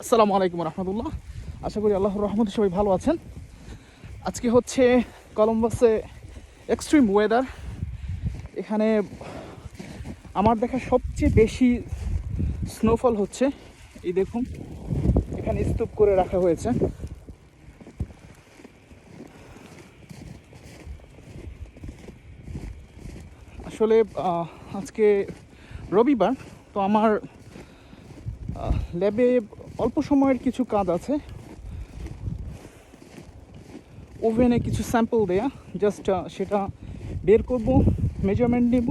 আসসালামু আলাইকুম রহমতুল্লাহ। আশা করি আল্লাহর রহমতে সবাই ভালো আছেন। আজকে হচ্ছে কলম্বাসে এক্সট্রিম ওয়েদার। এখানে আমার দেখা সবচেয়ে বেশি স্নোফল হচ্ছে। এই দেখুন, এখানে স্তূপ করে রাখা হয়েছে। আসলে আজকে রবিবার, তো আমার ল্যাবে অল্প সময়ের কিছু কাজ আছে। ওভেনে কিছু স্যাম্পল দেয়া, জাস্ট সেটা বের করব, মেজারমেন্ট নেব,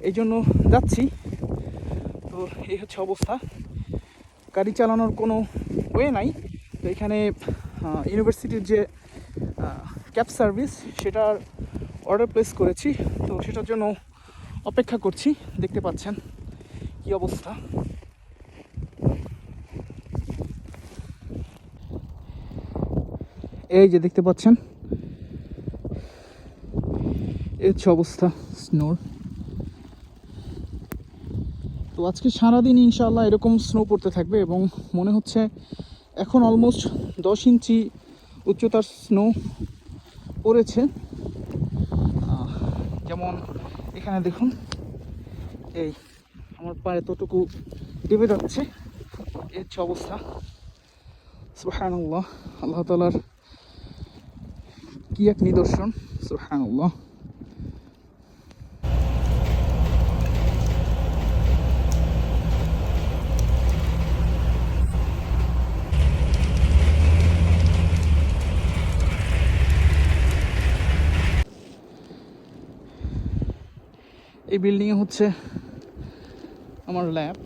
এই জন্য যাচ্ছি। তো এই হচ্ছে অবস্থা। গাড়ি চালানোর কোনো ওয়ে নাই। তো এখানে ইউনিভার্সিটির যে ক্যাব সার্ভিস, সেটার অর্ডার প্লেস করেছি। তো সেটার জন্য অপেক্ষা করছি। দেখতে পাচ্ছেন কি অবস্থা। এই যে দেখতে পাচ্ছেন, এই হচ্ছে অবস্থা স্নোর। তো আজকে সারাদিন ইনশাআল্লাহ এরকম স্নো পড়তে থাকবে এবং মনে হচ্ছে এখন অলমোস্ট 10 ইঞ্চি উচ্চতার স্নো পড়েছে। যেমন এখানে দেখুন, এই আমার পায়ে ততটুকু ডেবে যাচ্ছে। এই হচ্ছে অবস্থা। সুবহানাল্লাহ, আল্লাহ তাআলার কি এক নিদর্শন। সুবহানাল্লাহ। এই বিল্ডিংয়ে হচ্ছে আমার ল্যাব।